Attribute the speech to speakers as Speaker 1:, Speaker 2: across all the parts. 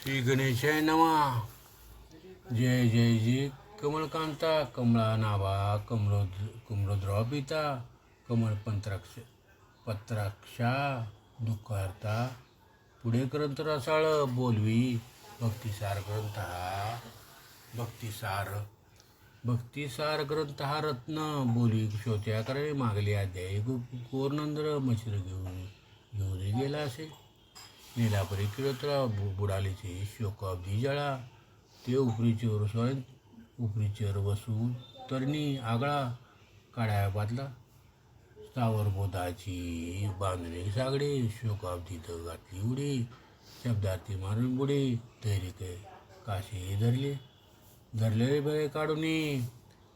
Speaker 1: श्री गणेशाय नमा. जय जय जय कमलकांता कमळा नाभा कमलोद्रव पिता कमळ पत्राक्षा दुःखार्ता पुढे ग्रंथ रसाळ बोलवी भक्तिसार ग्रंथ हा भक्तिसार ग्रंथ हा रत्न बोलवी श्रोत्याकडे मागले अध्याय गोरनंद्र मच्छर घेऊन गेला असे नीलापरी किळोत्रा बुडालीचे शोकाब्दी जळा ते उपरीचेवर बसून तरणी आगळा काढ्या बादला स्थावर बोधाची बांधणी सागडी शोकाब्दीत घातली उडी शब्दार्थी मारून बुडी धैर्य काशी धरले बळे काढून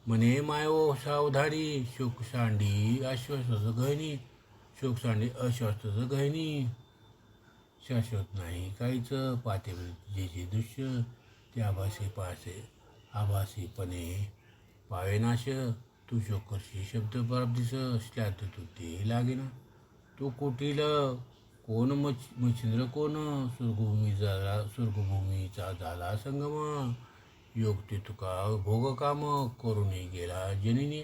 Speaker 1: म्हणे मायो सावधानी शोकसांडी अश्वस्थ गहिनी शाश्वत नाही काहीच पाहते जे दृश्य ते आभासीपणे पावेनाश तू शोकर्षी शब्द प्राप्तीस श्लाघ तू ते लागेना तू कुटील कोण मच्छिंद्र कोण स्वर्गभूमीचा झाला संगम योग ते तुका भोगकाम करून गेला जनिनी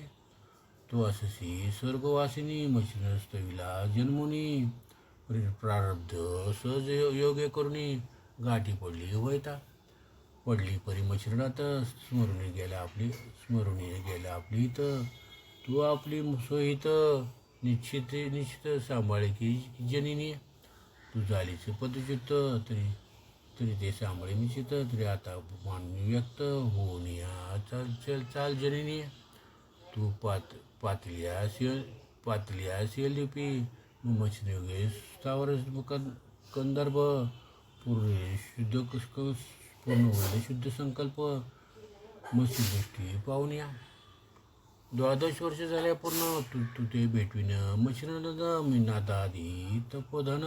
Speaker 1: तो अससी स्वर्गवासिनी मच्छिंद्र स्तविला जन्मुनी प्रारब्ध सहज योग्य करुणी गाठी पडली परी मच्छिंद्रात स्मरुणी गेला आपली हित तू आपली सोहित निश्चित सांभाळे की जनिनी तू झालीच पदच्युत तरी ते सांभाळे निश्चित तरी आता मानवी व्यक्त होऊन या चाल जनिनी तू पातलिया शिवलिपी मच्छिंद्र स्थावर कंदर्भ पूर्ण शुद्ध संकल्प मत्स्यदृष्टी पाहून या 12 वर्ष झाल्या पूर्ण तू ते भेटविन मच्छिंद्र मिनादादी तपोधन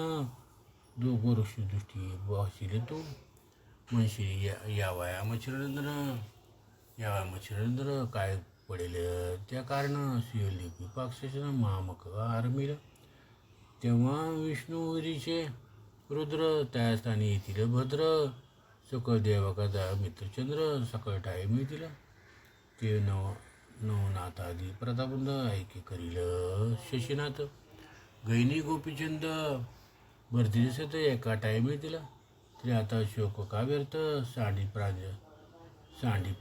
Speaker 1: दोघ ऋषीदृष्टी वाशिले तू म्हणशी यावया मच्छिंद्र काय पडेल त्या कारण शिवलिपी पाक्षासन महामक आरमिल तेव्हा विष्णुवीरीचे रुद्र त्या स्थानी येतील भद्र सकळ देवकाचा मित्रचंद्र सकळ ठाई मिळतील ते नवनाथादी प्रतापंद ऐके करील शशीनाथ गैनी गोपीचंद भरती दिसत एका टाई मिळतील तरी आता शोक का व्यर्थ सांडी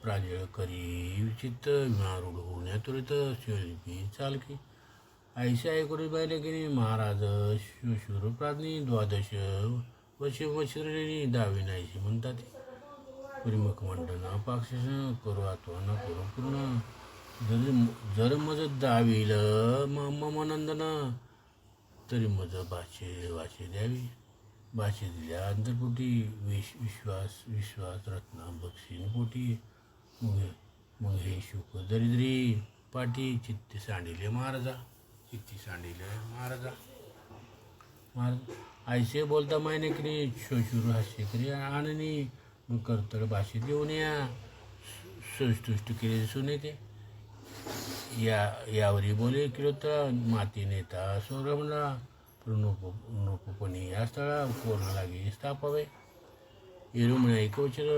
Speaker 1: प्रांजळ करी विचित्त विमारूढ होण्या त्वरित शिवलिपी चालकी ऐशी ऐकून पाहिले की महाराज शूर प्राज्ञी 12 वर्षे मच्छिंद्रनी दावी नाहीशी म्हणतात परिमुख मंडन पाक्षस करू आत्वाना करू पूर्ण जर मज दावील ममनंदन तरी मज वाचे द्यावी भाषे दिल्या अंतरपोटी विश्वास रत्ना बक्षीन पोटी मग हे शुक दरिद्री पाठी चित्ती सांडिले महाराज ऐसे बोलता मायने करी शोशुर हास्य करी आणनी मग कर्तळ भाषेत येऊन या संतुष्ट केले सुने ते यावरी बोले किलोत्तळा माती नेता सौरमला प्रणोपणी या स्थळा कोरणा लागे स्थापावे येरुमणे ऐकवचर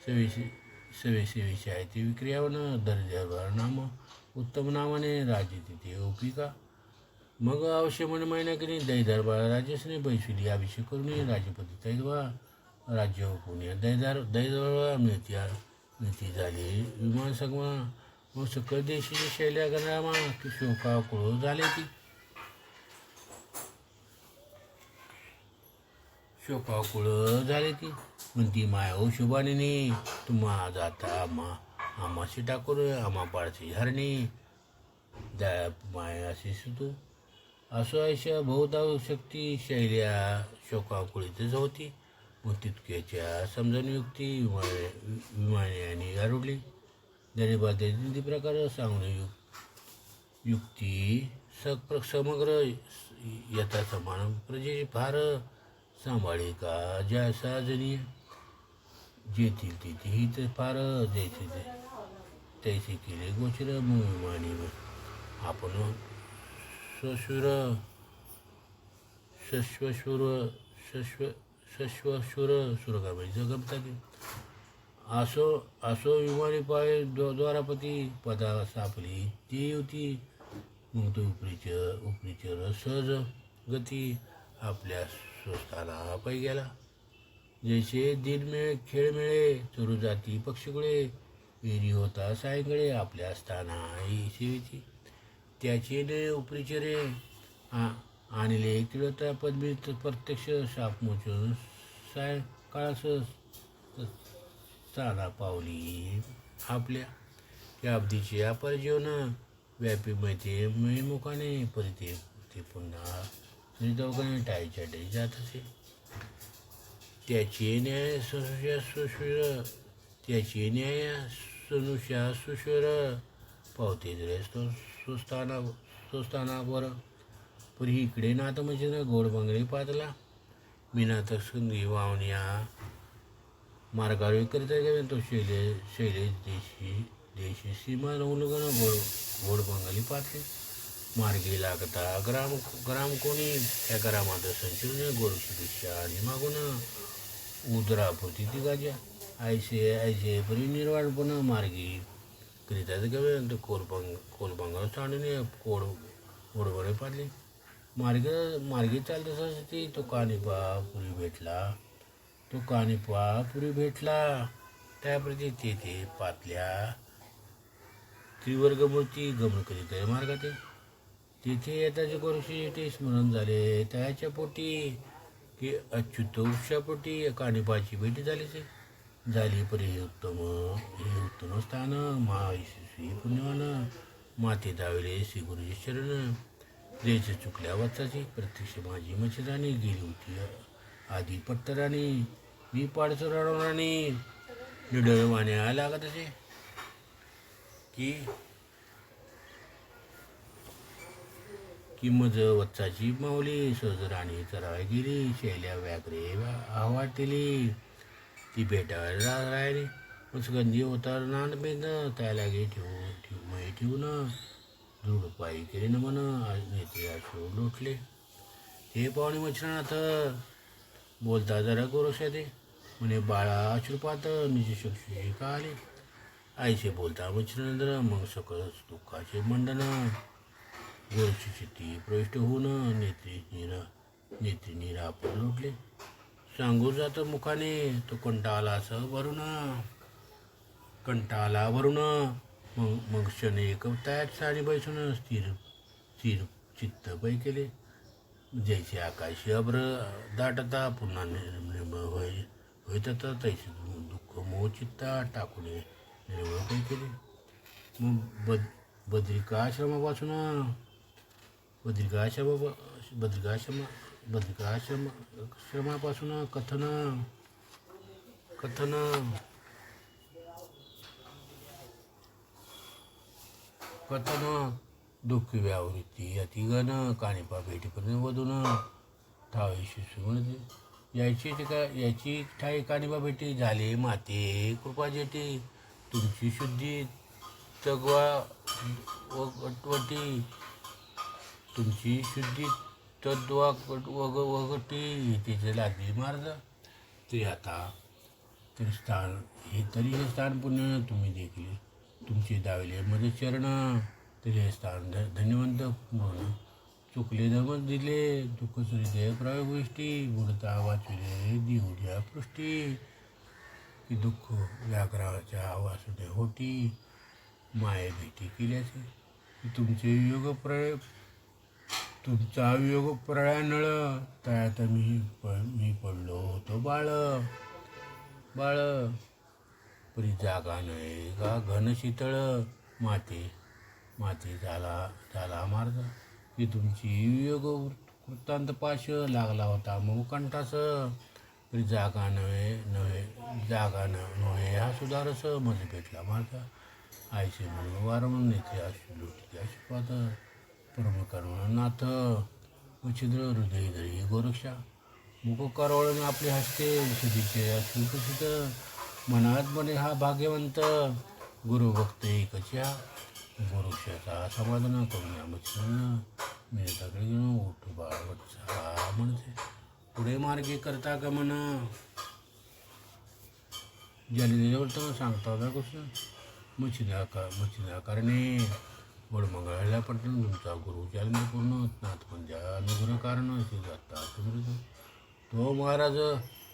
Speaker 1: सवेसेविषयी आहे ते विक्रियावन दर्जावर नाम उत्तम नावाने राजे तिथे ओपिका मग अवश्य मन महिना करी दैदरबार राजेशने बैसुली अभिषेक करून राजपती तैदवा राज्य पुण्या दैदरबार मिळती झाली विमान सगमा मग सकळ देशी शैल्या गणामा की शोका कुळ झाले ती म्हणती माया ओ शुभाने तुम्हा जाता आम्हाशी टाकूर आम्हा पाडची हरणी दया माया अशी तू असो आयशा बहुधा शक्ती शैल्या शोकाकुळीतच होती मग तितक्याच्या समजणयुक्ती विमाने आणि गारुडली दरेबादी प्रकार सांगून युक्ती समग्र यथा समान प्रजेची फार सांभाळी का ज्या साजनी जेथील तिथे ही तर फार द्यायचे तैसे केले गोचर विमानी आपण सश्वशुर सुरगाबाईचं गमताकी असो असो विमानी पाय द्वारापती पदा सापली ती होती. मग तो उपरीचर सहज गती आपल्या स्वस्थाला पायी गेला. जैसे दिन मिळे खेळ मिळे चरू जाती पक्षीकुळे विहिरी होता सायंकाळी आपल्या स्थाना ही सेवेची. त्याचे उपरीचरे आणले तिळता पद्मीत प्रत्यक्ष शापमोचून सायंकाळास चाला पावली आपल्या. त्या अब्दीचे अपार जीवन व्यापी माहिती मुखाने परिते ते पुन्हा सुनीतावकाने टाळीच्या टाळी जात असे. त्याची न्याय सनुष्या सुश्वर पावते सुस्थानावर परी इकडे नात म्हणजे गोड बंगळे पातला मीनात संगी वावण्या मार्गावर करीता गेले. तो शैलेश देशी सीमा उल्लंघन गोड बंगाली पातले मार्गी लागता ग्राम कोणी त्या ग्रामात संचलन गोडशीपेक्षा आणि मागून उदरापुरती ती गाज्या ऐसे परी निर्वाणपण मार्गी करीताच गेले. कोलबंगाला सांडून गोडबणे पाडले मार्गी चालत ती तो कानिपा पुरी भेटला त्याप्रती तेथे पातल्या त्रिवर्गमूर्ती गमन करीत आहे मार्गात. तिथे येताचे गोरक्षी ते स्मरण झाले त्याच्या पोटी की अच्युत उपशापोटी कानिपाची भेटी झाली परी हे उत्तम स्थान महायशस्वी पुण्यवान माते दावले श्री गुरुजी शरण द्यायचे चुकल्या वाचाची प्रत्यक्ष माझी मच्छराणी गेली होती आधी पट्टराणी मी पाडसर अडवणारी निडळवाण्या लागत असे की मज वत्साची माऊली सहज राणी चरावाय गेली. शैल्या व्याघ्रे आवाटली ती भेटावर राहिली सुगंधी होता नांदमेद त्याला गे ठेवून दृढपायी केले नमन नेते अशो लोटले. ते पाहुणे मच्छरनाथ बोलता जरा गोरक्षा ते म्हणे बाळा अश्रुपात निज शक्ती का आले. आईचे बोलता मच्छरनंतर मग सकळ दुःखाचे मंडन गोरक्षी चित्ती प्रविष्ट होऊन नेत्री निरापर लोटले. सांगू जात मुखाने तो कंटाळा भरून मग क्षण एक त्यात साडी बैसून स्थिर चित्त पै केले. जैसे आकाशी अभ्र दाटता पुन्हा निर्मळ होत तैसे दुःख मोह चित्ता टाकून निर्मळ पै केले. मग बद्रिकाश्रमापासून कथन दुःखी व्यावृत्ती अतिगण कानिपा भेटीपर्यंत वधून ठावी शिशू याची ठाई कानिपा भेटी झाले माते कृपा जेटी तुमची शुद्धी तगवा वगवटी तुमची शुद्धी तद्वा वगटी तिचे लागली मार्ग ते आता तरी हे स्थान पुण्य तुम्ही देखील तुमचे दावले मध्ये चरण तरी हे स्थान धन्यवंत म्हणून चुकले दमत दिले दुःख हृदय प्रयोग गोष्टी गुणता वाचले दिवड्या पृष्टी की दुःख व्याघ्राच्या वासुदे होती माये भेटी केल्याचे की तुमचा वियोग प्रयानळ त्यात मी पडलो होतो बाळ परी जागा नये का घन शीतळ माते झाला मार्ग की तुमची वियोग वृत्तांत पाश लागला होता मग कंठास परी जागा नव्हे हा सुधारस मध्ये भेटला मार्ग आईचे म्हणून वारंवार नेते अशी लुटते अशुपात परमकर्ण नाथ छिद्र हृदय धरी गोरक्षा मुख करवळून आपले हस्ते सदीचे अश्रुप्रसिद्ध मनात बने हा भाग्यवंत गुरुभक्त एकच्या गोरक्षाचा समाधान करून मच्छरनं मिळताकडे घेऊन उठ बाळ वत्सा म्हणते पुढे मार्गी करता गमन. जालिंदर सांगता होता कृष्ण. मच्छिंद्राकारणे वडमंगळाला पटकन तुमचा गुरु जालिंदर पूर्ण नाथपंजा अनुग्रह कारण असे जाता समृद्ध. तो महाराज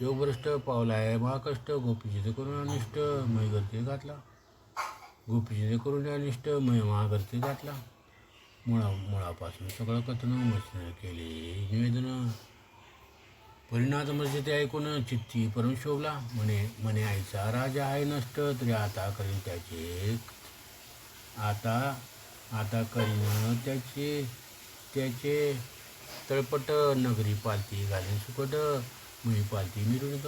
Speaker 1: योगभ्रष्ट पावलाय महाकष्ट गोपीचित करून अनिष्ट मैगर्ते घातला. गोपीचित करून अनिष्ट महागर्ते घातला. मुळापासून सगळं कथन मच्छिंद्र केले निवेदन. परिणाम म्हणजे ते ऐकून चित्ती परम शोभला. म्हणे आईचा राजा आहे नष्ट तरी आता करीन त्याचे आता करीन त्याचे तळपट. नगरी पालती घालीन सुकट मुळी पालती मिरवणूक.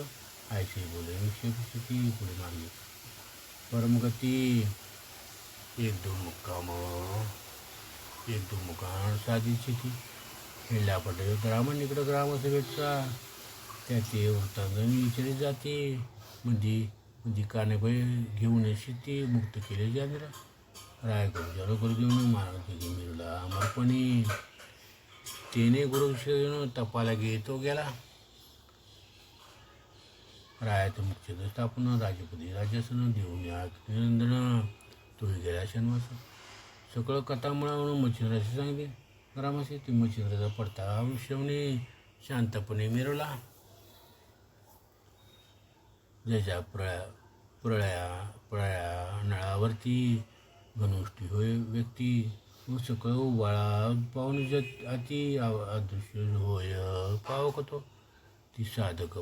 Speaker 1: आईशी बोले विषयी पुढे मागली परमगती. एक दोन मुक्काम साधीची ती खेळल्या पटे ग्रामण इकडं ग्रामसभेचा त्याचे वृत्तांगणी विचारित जाते. म्हणजे कानेबाई घेऊन शेती मुक्त केले जांजरा. रायगड जरोगर घेऊन मारती मिरला अमरपणी. तेने गुरुशेन तपाला घेतो गेला. रायाचं मुख्य स्थापन राजपदी राजासन देऊन या नंदन तोही गेला शनिवास. सगळं कथा म्हणून मच्छिंद्राशी सांगितले. ग्रामाशी ती मच्छिंद्राचा पडता आयुष्याने शांतपणे मिरवला. ज्याच्या प्रळया नळावरती घनोष्टी होय व्यक्ती व सकळ उबाळा पाहून अति अदृश्य होय पावक तो. ती साधक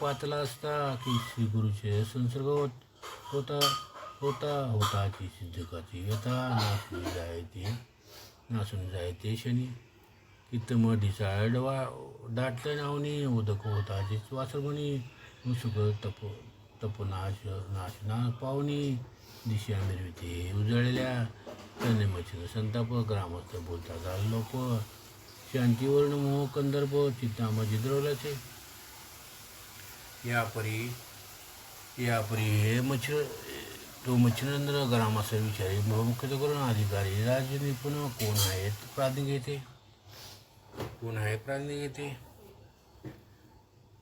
Speaker 1: पातला असता की श्री गुरुचे संसर्ग होता ती सिद्धकाची व्यथा नासून जाय ते शनी. कित्तम ढिसाळ दाटलं नावनी उदक होता तेच वासरमणी. मुसुक नाशना पाहुणी दिशा मिरविते उजळलेल्या. त्याने मच्छिंद्र संताप ग्रामस्थ बोलता झालं लोक. शांतीवर्ण मोह कंदर्प चित्तामध्ये द्रवल्याचे. यापरी हे तो मच्छिंद्र ग्रामाचा विचारी मुख्यतः करून अधिकारी राजनिपुण कोण आहेत प्राज्ञ घेते.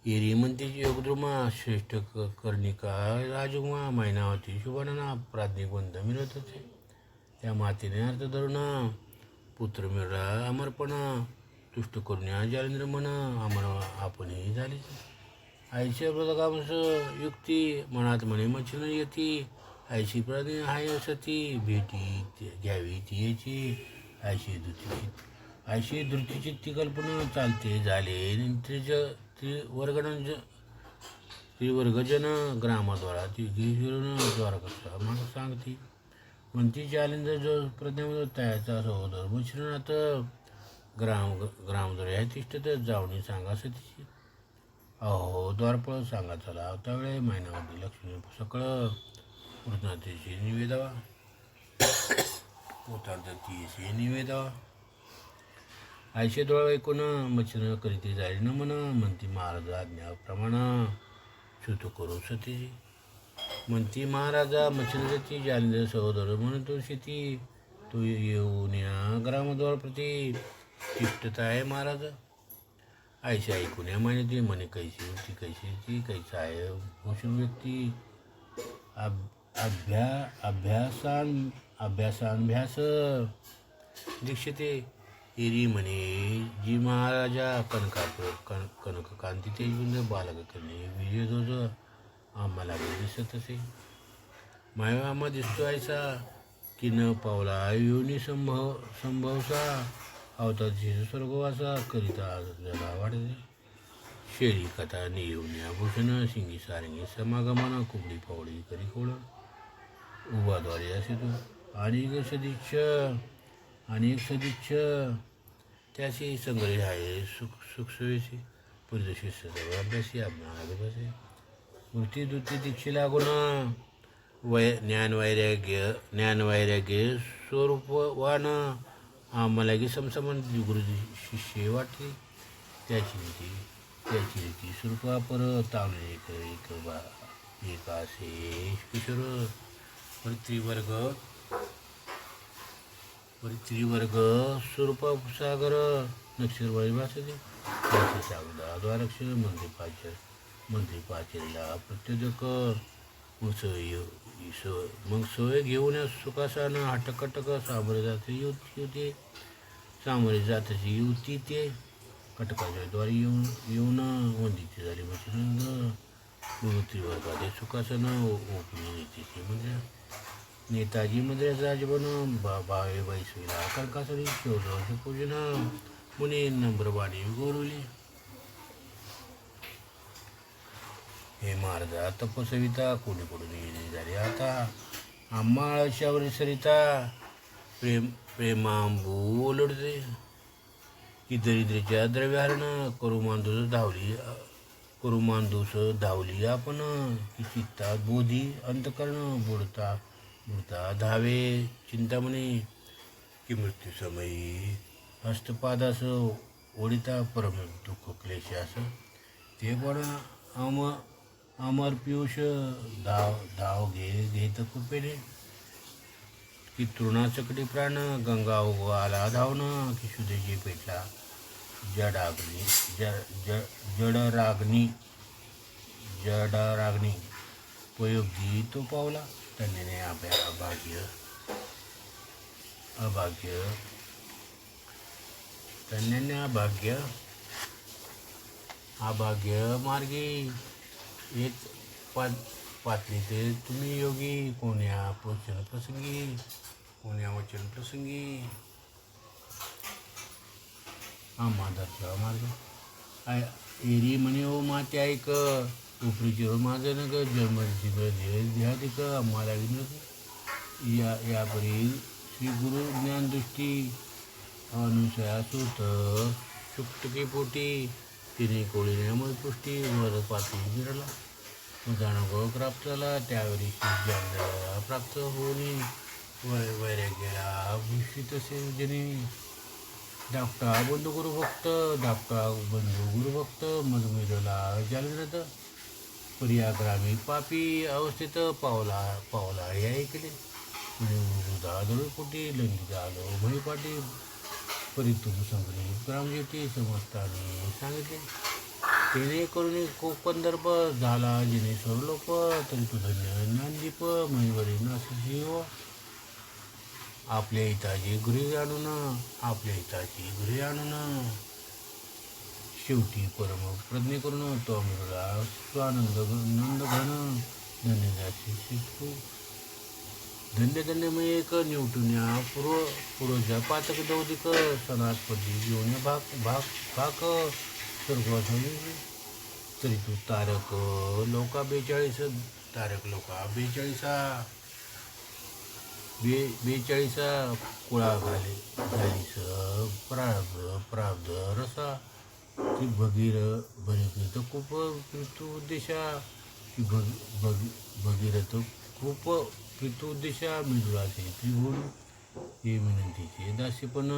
Speaker 1: एरी म्हणतेची योगद्रुमा श्रेष्ठ कर्णिका राजकुमा मैनावती शुभाना प्राज्ञिक बंध मिळत होते. त्या मातेने अर्थ धरून पुत्र मिळला अमरपण. तुष्ट करुण्या जालिंद्र मन अमर आपणही झाली. आईच्या प्रदकांश युक्ती मनात म्हणे मच्छिंद्र येती. आईशी प्राज्ञ हाय सती भेटी घ्यावी ती याची. आयशी धृतीची कल्पना चालते झाले. त्रिवर्गजन ग्रामद्वारा ती घेऊन द्वारका मग सांगती. म्हणती जालिंदर जो प्रज्ञा त्याचा सहोदर मच्छिंद्रनाथ ग्रामद्वारे ह्या तिष्ठत जावणी सांगा सतीची. अहो द्वारपळ सांगा चला आवता वेळे महिनावधी लक्ष्मी सकळ वृत्नातीशी निवेदावा. पोतांतीशी निवेदावा. आयशे डोळा ऐकून मच्छिंद्र करीती जाईल न म्हणती महाराज आज्ञाप्रमाण सुत करू सतीची. म्हणती महाराजा मच्छिंद्रची जालिंदर सहोदर म्हणतो शेती. तो येऊन या ग्रामद्वार प्रती तिष्ठत आहे महाराज. आयशा ऐकून या मान्यते म्हणे कैशी ती कैशीची कैसा आहे भूषण व्यक्ती. अभ्यास दीक्षिते. एरी म्हणे जी महाराजा कनककांती तेजबुंद बालक करणे विजयध्वज आम्हाला दिसत असे. मायवा दिसतो आयसा की न पावला योनी संभवसा अवताची स्वर्गवासा करिता जरा वाढते. शेळी कथा नेऊन भूषण शिंगी सारंगी समागमन कुबडी पावडी करी कोळ उभाद्वारे असे तो. अनेक सदिच्छ त्याशी संग्रह आहे सुखसोयीची. परिदर्शी सदैव अभ्यासी अभ्यासे वृत्ती दुती दीक्षे लागून ज्ञानवैराग्य स्वरूपवान आम्हाला की समसमन गुरु शिष्य वाटते. त्याची रीती स्वरूपापर तावले एक असे किशोर त्रिवर्ग स्वरूप सागर नक्षत्रवाळी भासते द्वारक्ष मंत्री पाचेरीला प्रत्योदक मग सोय घेऊन सुखासानं हटकटक सामोरे जाते युती सामोरे जातीची युती ते कटकाच्या द्वारे येऊन वंदिती झाली म्हणजे त्रिवर्गाचे सुखासनं ओपली नीतीची म्हणजे नेताजी मद्रास राजभवन भावे बैसविला कणकासरी शिवराज पूजन मुनी नम्रबाणी गौरवली हे महाराजा तपसविता कोणी कोणी येणे झाले आता आम्हाळशावर सरिता प्रेमांबू ओलडते की दरिद्रीच्या द्रव्याहरण करू मांदूस धावली आपण की चित्तात बोधी अंतकरण बुडता धावे चिंतामणी की मृत्यूसमयी हस्तपादास ओढिता परम दुःख क्लेशास ते पण अमर पियुष धाव घेत कुपेने की तृणाचकटी प्राण गंगा आला धावणं की सुदेजी पेटला जडराग्नी उपयोगी तो पावला त्यांनी अभाग्य मार्गी येत पातळी ते तुम्ही योगी कोण्या वचन प्रसंगी आम्हा मार्ग एरी म्हणे ओ माते ऐक उपरीची माझं न ग जन्मची ध्याधिक आम्हाला विनोद यापरी श्री गुरु ज्ञानदृष्टी अनुसया सुत शुक्तकी पोटी तिने कोळीने अमरपृष्टी वर पातळी गिरला जाणव प्राप्त झाला त्यावेळी ज्ञान प्राप्त होऊन वैराग्याला भूषित जनी धाकटा बंधू गुरुभक्त मधुमेरला जालनात पर्याग्रामी पापी अवस्थेत पावला हे ऐकले दळपोटी लंगी आलो महिपाटी परितुम संग्रहित ग्रामज्योती समजताने सांगितले तेने करून कोकंदर्भ झाला जिने सर्वलोप तरी तू धन्य ज्ञानदीप महिवरी नाशिव आपल्या हिताची गृही आणून शेवटी परम प्रज्ञे करून तो अमृला स्वानंद नंदघन धन्यदासी शिकू धन्य एक निवटुन्या पूर्वजा पातक दौदिक सनातपदी घेऊन भाक स्वर्गवास तरी तू तारक लोका 42 कुळा झालीस प्राब्ध रसा ती भगीरथ खूप प्रीतुद्देशा की भगीरथ खूप प्रीतुद्देशा मिळुळाचे त्रिभुवन हे विनंतीचे दासीपण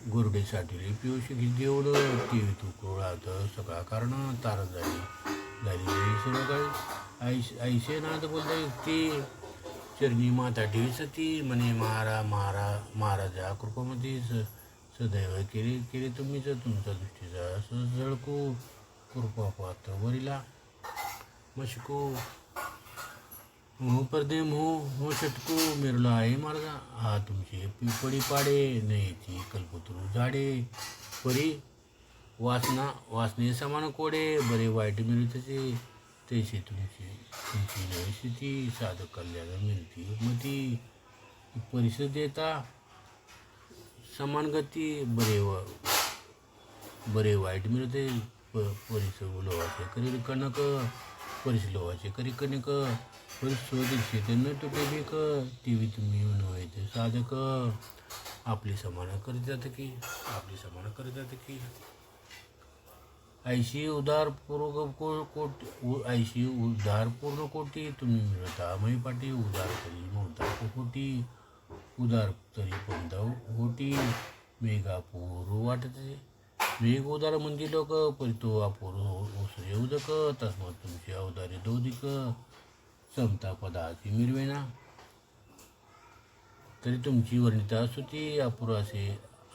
Speaker 1: गोरडे साठीले पियुष देऊन ती तू क्रोळात सकाळ कारण तारण झाली सकाळी आईशे नाद बोलता युक्ती चरणी माता ठेवी सती म्हणे महाराजा कृपामध्ये सदैव केले तुम्हीच तुमचा दृष्टीचा झळकू कृपा पात्र वरीला मशकू मोह परदे मोह षटकू मिरला आहे महाराजा हा तुमचे पिपडी पाडे नयेची कल्पतरू झाडे परी वासने समान कोडे बरे वाईट मिळते तैसे तुमची नवी स्थिती साधक कल्याण मिळती मती परिसर देता समान गती बरे वाईट मिळते परिसर लोहाचे करी कणक परिसर लोहाचे करी कणक परिसोदिक्षे ते न तुटे बेक टीव्ही तुम्ही नव्हे साधक आपली समान करीत जात की ऐशी उदारपूर्ण कोटी तुम्ही मिळता महिपाटी उदार तरी म्हणता कोटी उदार तरी पंत कोटी मेघापूर वाटते मेघ उदार म्हणजे लोक परितो अपूर ओसरे उदक तस्मात तुमचे अवदारे दौदिक समता पदाची मिरवेना तरी तुमची वर्णिता स्तुती अपूर असे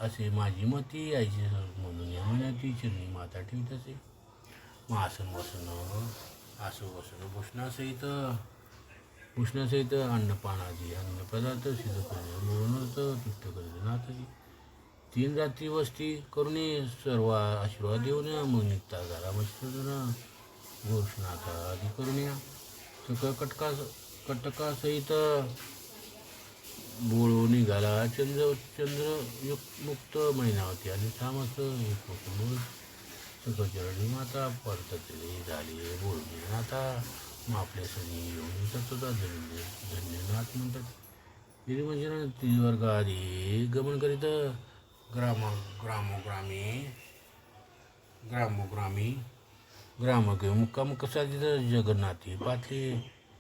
Speaker 1: असे माझी मती आईची म्हणून या महिन्याची चिरणी माता ठेवीत असे. मग आसन वसन आसं वसन भूषणासहित अन्नपानादी अन्नपदार्थ सिद्ध करणे म्हणूनच तुष्ट करणे नाथजी. 3 रात्री वस्ती करून सर्व आशीर्वाद देऊन मग निघता झाला मच्छिंद्र घोषणाचा आधी करून या. सकळ कटकासहित बोळो निघाला. चंद्र मुक्त महिनावती आणि सामस एक कुटुंब सकळचरणी माता परतले झाले बोलणे नाथा. मग आपल्या सणी येऊन तत्वता धन्यनाथ म्हणतात. गिरिमंजन त्रिवर्ग आधी गमन करीत ग्रामोग्रामी मुक्काम कसा तिथं जगन्नाथी पातले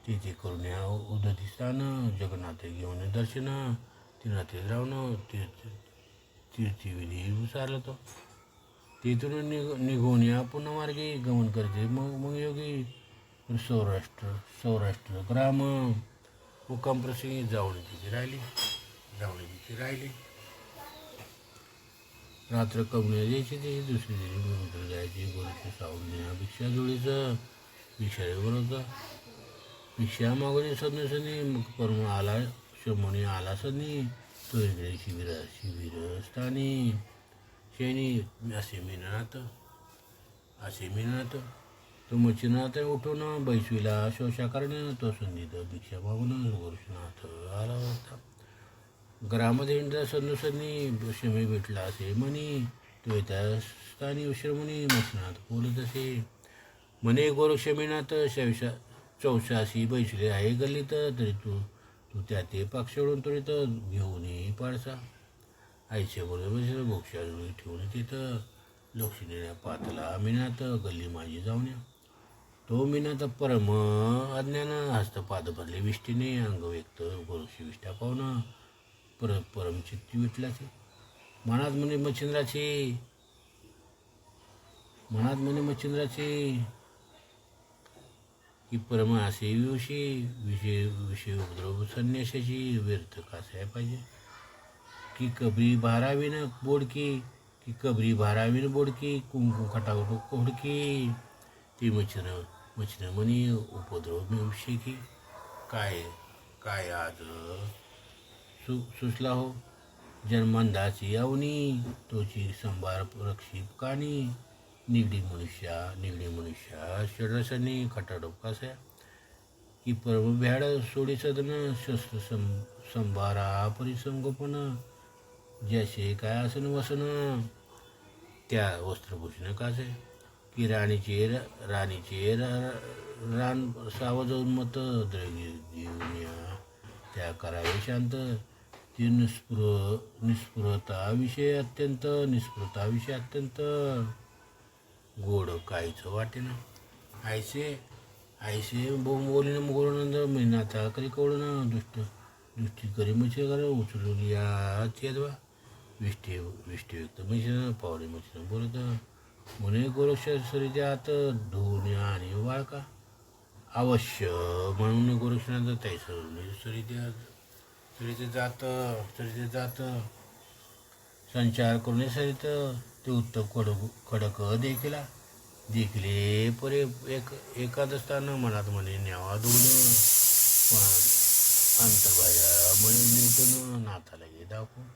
Speaker 1: तिथे करून या उदती स्थान जगन्नाथ घेऊन दर्शन तीर्थात राहून तीर्थविधी विचारलं तो. तिथून निघून या पुन्हा मार्गे गमन करते. मग योगी सौराष्ट्र ग्राम मुक्काम प्रसंगी जावणी तिथे राहिली. रात्र कवण्या द्यायची ते दुसरी दिवशी मंत्र जायची. गोरक्ष सावण्या भिक्षाजोळीचं भिक्षाबरोबर भिक्षा मागून सदनी मग परम आला शमणी आला सदनी तो इकडे शिबिर स्थानी शेणी असे मिळणार तो मच्छिनाथ उठून बैसवीला शोषाकारणे तो संधीत भिक्षा मागून गोरक्षनाथ आला होता. घरामध्ये इंद्रा सदनी शमी भेटला असे म्हणी. तो त्या स्थानी श्रमणी मच्छिनाथ बोलत असे म्हणे गोरक्षमीनाथ चौशाशी बैसले आहे गल्लीत तरी तू त्या ते पाक सोडून त्वरित घेऊन ये पाडसा. आईच्या बरोबर भोक्षाजोळी ठेवून तिथं लक्ष्मीने पातला मीनाथ गल्ली माझी जाऊन या. तो मीनाथ परम अज्ञान हस्तपाद भरले विष्टीने अंग व्यक्त गोरक्षी विष्ठा पाहून परमचित्ती विटलाचे. मनात म्हणे मच्छिंद्राचे की परम असे विषय उपद्रव संन्यासाची व्यर्थ कासाय पाहिजे. की कबरी भारावीन बोडकी कुंकू खटावट कोडकी. ती मच्छिंद्र म्हणी उपद्रव विषय की काय आज सुचला हो. जन्मंदाची अवनी तोची संभार रक्षिप कानी. निगडी मनुष्या षडरसांनी खटाडोप कासाया. की परम भ्याड सोडी सदन शस्त्र संभारा परिसंगोपन. ज्याचे काय आसन वसन त्या वस्त्रभूषण कासे. की राणीचे रान सावध उन्मत देऊन त्या करावे शांत. ती निस्पृहता विषय अत्यंत गोड काहीच वाटेना. आयसे बोलीनं गोरनंद महिनाता करी कवडून दृष्टी करी मच्छी कर उचलून या चेदवा. विष्टी व्यक्त मच्छीनं पावले मच्छीनं बोलत म्हणे गोरक्ष सरीत्यात धुवून आणि वाळका. अवश्य म्हणून गोरक्षनाथ ताई सरीते जात संचार करून सरित ते उत्तम खडक देखले परे एकादस्थान मनात म्हणे न्यावा दोन अंतर्बाह्य म्हणे निवटून नाथाला गे दाखवून.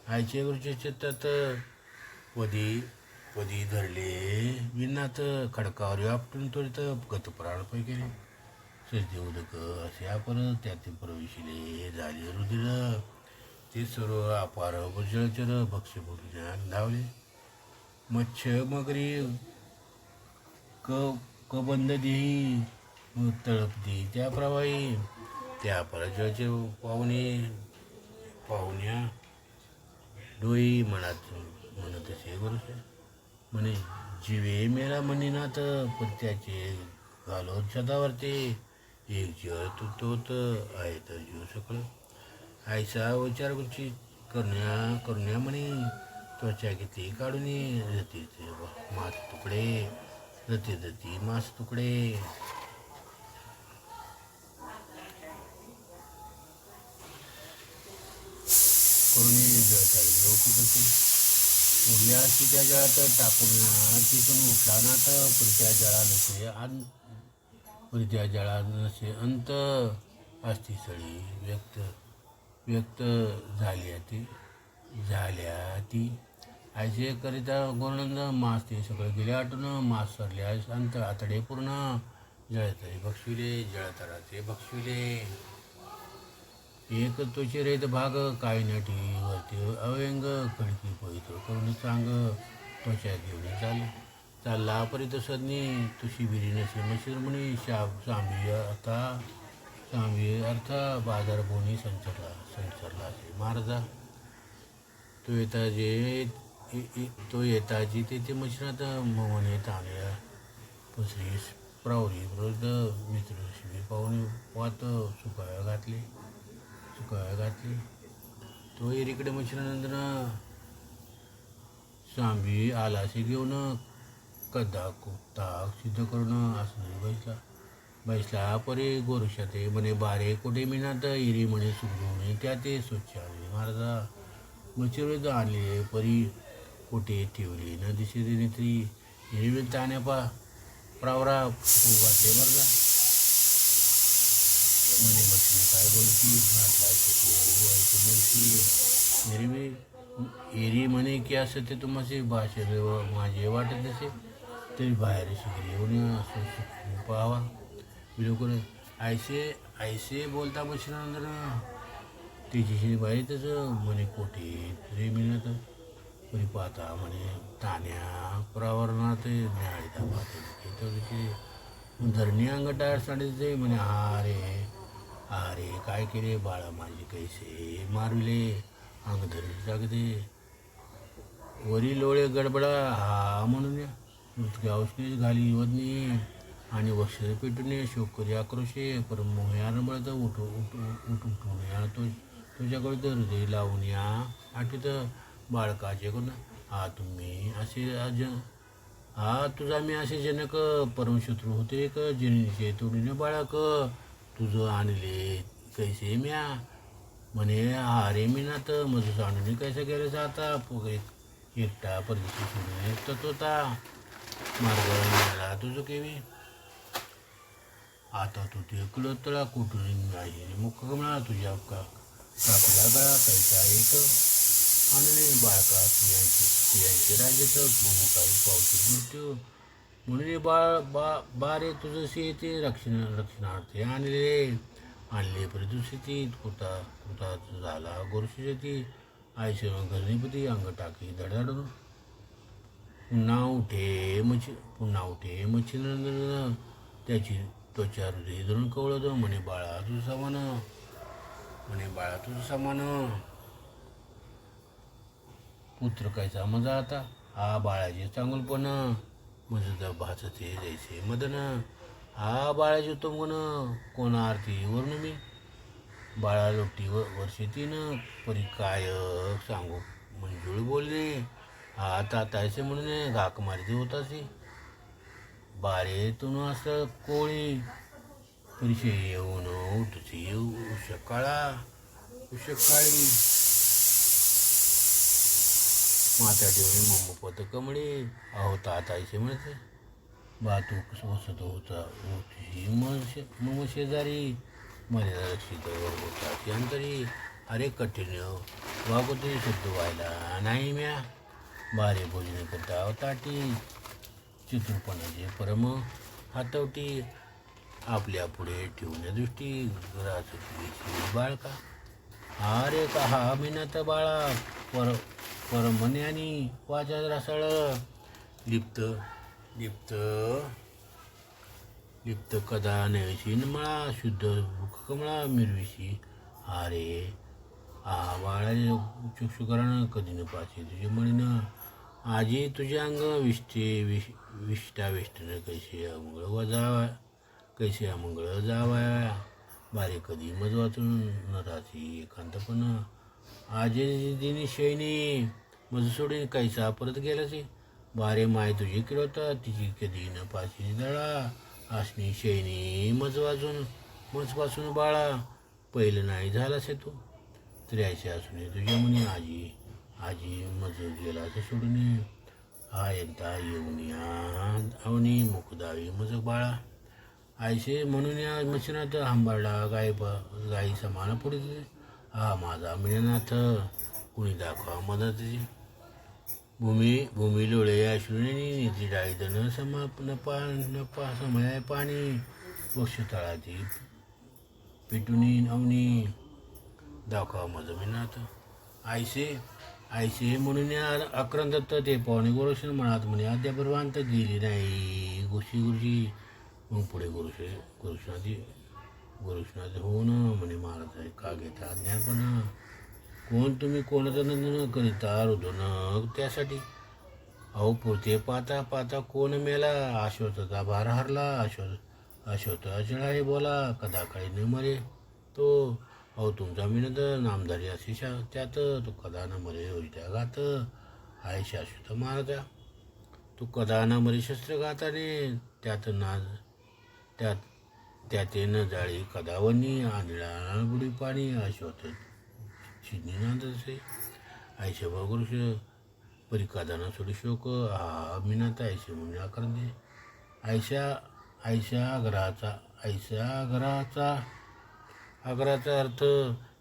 Speaker 1: आईचे वरचे चित्तात पदी धरले विनाथ खडकावर आपटून त्वरित गतप्राण केले. सरिते उदक असे आपण त्यात प्रवेशिले झाले रुधिर. ते सर्व अपार जळचर भक्ष्यभूत धावले. मच्छ मगरी कबंद देही तळपदी त्या प्रवाही. त्या अपार जळचर पाहुण्या डोई म्हणत असे गोरक्ष म्हणे जीवे मेला म्हणीनाथ पत्त्याचे घालो छतावरते. एक जीव तोत आहे तर जीव सकळ. आईचा विचार करण्या म्हणे त्वचा किती काढून रती मास तुकडे. करून जळताळली ओपी उरल्या असती त्या जळात टाकून तिथून उठला ना तर पुढच्या जळा नसे पुढच्या जळा नसे अंत असती सळी व्यक्त व्यक्त झाल्या ती आयचे करिता गोनंद मास ते सगळं गेले आटून मास सरल्यास अंत आतडे पूर्ण जळतळे बक्षविले जळतराचे बक्षविले एक तोचे रेत भाग काही नटी वरती अव्यंग खडकी पवित्र करून चांग त्वचा घेऊन चालला परित सदनी तुशी बिरी नसे मशीर म्हणी सांबी अर्थ बाजार बोनी संचरला असे महाराजा तो येताची ते मशिनात मने तांगल्या पसरी प्रावरी विरुद्ध मित्र पाहुणे वात सुकाव्या घातली तो एरीकडे मशिनानंतर सांबी आलासे घेऊन कदा कुप्ताक सिद्ध करून असणे बैसला परे गोरुषात म्हणे बारे कोठे मिळणार इरी म्हणे सुगडून त्या ते स्वच्छ आले महाराजा मच्छर आणले परी कोठे ठेवली न दिसे तरी हिरवी ताण्या प्रावरा घातले बरं का म्हणे मच्छी काय बोलती हिरवी एरी म्हणे की असं ते तुम्हाला भाषे माझे वाटत असे तरी बाहेर शिकले येऊन असं पाहावा बिलकुल ऐसे बोलता बसल्यानंतर त्याची बाहेरच म्हणे कोठे रे मिळत तरी पाहता म्हणे ताण्या प्रावरणात न्याळीता पाहते धरणी अंगटार साडीचे म्हणे अरे काय केले बाळा माझे कैसे मारविले अंग धरी टाकते वरी लोळे गडबडा हा म्हणून औषधी घाली वदनी आणि वक्ष पेटून शोकरी आक्रोशे परमोह आरंभळत उठून या तुझ्याकडे तर हृदय लावून या आठवत बाळकाचे कोण हा तुम्ही असे तुझा मी असे जनक परमशत्रू होते क जनिनीचे तोडीने बाळक तुझं आणले कैसे म्या म्हणे रे मी ना तर मजूस आणून कैसे गेले जाता एकटा परदेशी सोडून एकटाच होता मार्ग मिळाला तुझं केवी आता तू ते कुलतळा कुठून आहे मुखगमळा तुझ्या कापला गळा कैसा एक आणि बाळका स्त्रियांचे राजेचं काही पावशी मृत्यू म्हणून बारे तुझशी ते रक्षणार्थे आणले परिदुषिती कुता झाला गोरशीची आयश घरणीपती अंग टाकी धडाडून पुन्हा उठे मच्छीनंदन त्याची त्वचा हृदय धरून कवळत म्हणे बाळा तुझं समान पुत्र कायचा मजा आता हा बाळाचे चांगलपण मजदा भाचते जैसे मदन हा बाळाचे उत्तम गुण कोण आरती वरून मी बाळा लोटी वर्षे 3 परी काय सांगू मंजूळ बोलले हा तातायचे म्हणून घाक मारती होतासी बारे तुन असं कोळी परिचय येऊन उठची उशकाळी माता ठेवणे मोमपत कमळे अहो तातायचे म्हणते वाहतूक वसत होती मग शेजारी मर्यादा रक्षित होता अंतरी अरे कठीण वागोते शुद्ध व्हायला नाही म्या बारे भोजन करता ताटी चित्रपणाचे परम हातवटी आपल्या पुढे ठेवण्या दृष्टी घराची बाळका अरे का हा मिनात बाळा परमण्यानी वाचा रसाळ लिप्त कदा नयशी मळा शुद्ध कमळा मिरविशी अरे बाळा चुक्षुकरण कधी न पाचे तुझे म्हणीन आजी तुझे अंग विष्टावेष्टन कैसे अमंगळ जावाया बारे कधी मज वाचून न राहती एकांतपण आजी दिनी शैनी मज सोडून कैसा परत गेलाचे बारे माय तुझी किळवता तिची कधी न पाची दळा असणी शैनी मजपासून बाळा पहिलं नाही झालासे तू तरी ऐसे असून तुझ्या म्हणे आजी आजी मज गेला असं सोडून हा एकदा येऊन या अवनी मुकदावी मज बाळा आयशे म्हणून या मशिनात हांबाळला गाई समान पुढे हा माझा मिळनाथ कुणी दाखवा मदतीची भूमी लोळे अश्रुनी निधी डाळीत न नपा नपा समय पाणी वक्ष तळाची पेटुनी अवनी दाखवा माझं मिळनाथ आयशे म्हणून या आक्रंदत्त ते पाहुणे गोरक्ष म्हणत म्हणे अद्यापर्यंत गेली नाही गोष्टी मग पुढे गोरुष्णाची होऊन म्हणे महाराज का घेता ज्ञानपण कोण तुम्ही कोणाचं नंदन करिता रुदन त्यासाठी अहो पुरते पाता पाता कोण मेला अश्वत्थाचा भार हरला अश्वत्थ अचळा हे बोला कदा काळी न मरे तो अहो तुमचा विनोद नामधारी असे त्यात तो कदा न मरे त्या घात आहे शाश्वत महाराजा तू कदा न मरे शस्त्र घाताने त्यात त्याते न जाळी कदावनी आंधळा बुडी पाणी अश्वत्थ शिदनी नांदसे आयशे बघुष परिकादाना सोडी शोक हा मिनात आयशे म्हणून आकरंदे आग्राचा अर्थ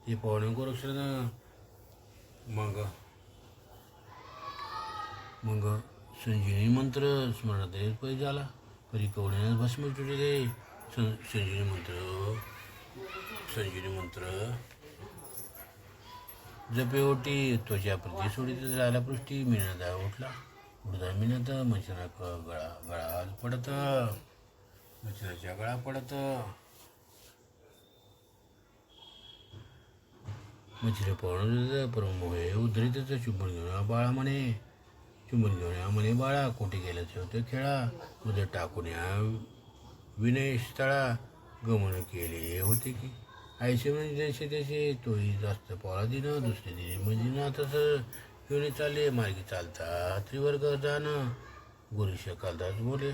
Speaker 1: हे पाहुणे गोरक्षण मग संजीवनी मंत्र स्मरणात पै झाला परिकवण्यास भस्म तुटले संजीवनी मंत्र जपे ओटी त्वचा प्रती सोडीत झाला पृष्टी मिळण्याचा उठला उडदा मिळत मच्छरा गळा पडत मच्छराच्या गळा पडत मच्छर पळून परमोहे उधरीतच चुंबन घेऊन बाळा चुंबन घेऊन या म्हणे बाळा कोठे गेलं होतं खेळा उदर टाकून या विनय स्थळा गमन केले होते की आयशे म्हणजे जसे तोही जास्त पोळा दिनं दुसरे दिने म्हणजे ना तसं घेऊन चालले मार्गी चालता त्रिवर्ग जाणं गोरुष कालदाच बोले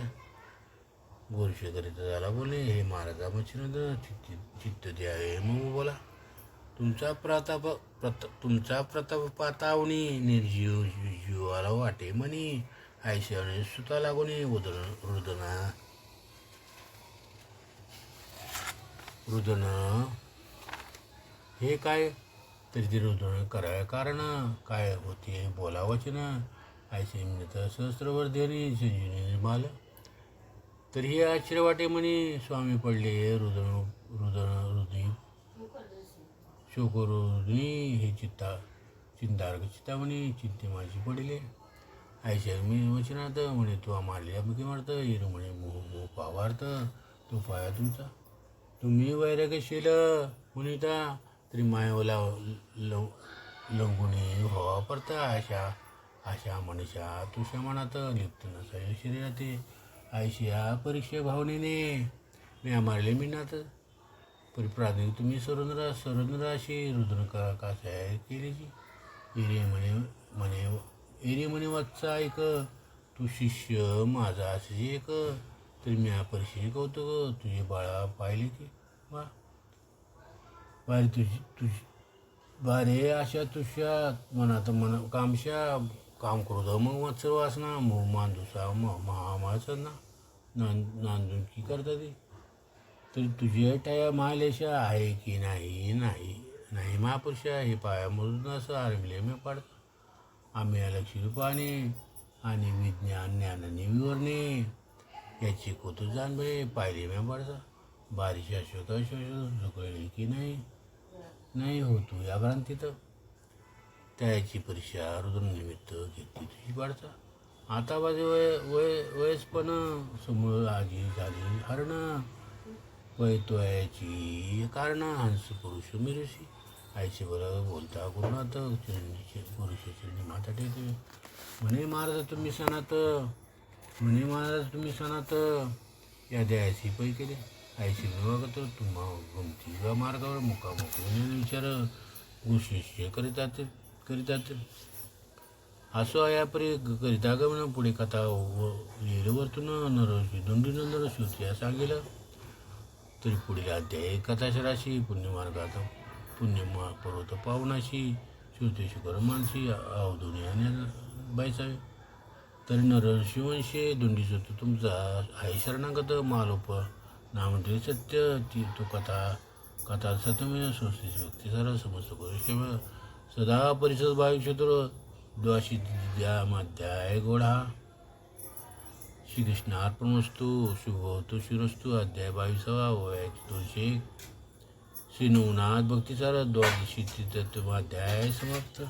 Speaker 1: गोरुष करीत झाला बोले हे महाराजा मच्छिन चित्त द्यावे मग बोला तुमचा प्रताप पातावणी निर्जीव जीवाला वाटे म्हणे आयशे सुता लागून रुदन हे काय तरी ते रुदन करावे कारण काय होते बोलावंच ना आयशे तर सहस्त्रवर्धनी संजीवनी बाल तरी हे आश्चर्य वाटे म्हणे स्वामी पडले हृदय शोकरुनी हे चिंता म्हणे चिंते माझी पडले आयशा मी वचनात म्हणे तू मारली अमुकी मारत येर म्हणे मोह पावार्थ तो पाया तुमचा तुम्ही वैराग्यशील मुनिता तरी मायवला लंगुनी व्हावा पडता अशा मनुष्या तुझ्या मनात लिप्त नसाय शरीराते आयशिया परीक्षा भावनेने मी मारले मिनात परिप्राथमिक तुम्ही सरोनराशी रुद्र कासाय केलीची एरे म्हणे वाचा ऐक तू शिष्य माझा असे एक तरी मी परीक्षेने कौतुक तुझे बाळा पाहिले की बारे बारे अशा तुझ्या मनात कामशा काम करू मग मत्सर वासना मोह मांदुसा महामाळचं नांदून की करता ती तरी तुझे टाया महालेशा आहे की नाही महापुरुषा हे पायामधून असं आरमिले मी पाडतो आम्ही लक्ष रूपाने आणि विज्ञान ज्ञानाने विवरणे याची कोतू जाणबे पाहिले मी पाडता बारीशा शोध झुकळली की नाही होतो या भ्रांतीत त्याची परीक्षा रुद्रनिमित्त घेतली तुझी पाडता आता माझे वयस पण समोर आजी झाली हरण वैतोयाची कारण हंस पुरुष मिरुषी आईचे बरं बोलता गुरुनाथ पुरुष चरणी माता टेकवे म्हणे महाराज तुम्ही सणात या द्यायची पै केले आईशी विभागात तुम्हा गमती मार्गावर मुकामुख विचार गोष्टी करीतात असो यापरी करिता गमन पुढे कथा वर्तून नरशी दोंडी नंदर शिवत्या सांगेल तरी पुढील अध्याय कथाशराशी पुण्यमार्गात पुण्य पर्वत पावनाशी श्रुतेशी कर मानसी अवधुनी आणि बायसावे तरी नरशिवंशे दुंडीचं तो तुमचा आहे शरणागत मालोप नामते सत्य ती तो कथा सत्यमेव संस्थेची व्यक्ती सारा समस्त करू सदा परिसर भाविक चतुर द्वाशी द्यामाध्याय गोडा श्रीकृष्ण अर्पणवस्तू शुभवतु शिरस्तू अध्याय 22 वयाची 201 श्री नवनाथ भक्तिसार द्वादशी तत्वाध्याय समाप्त.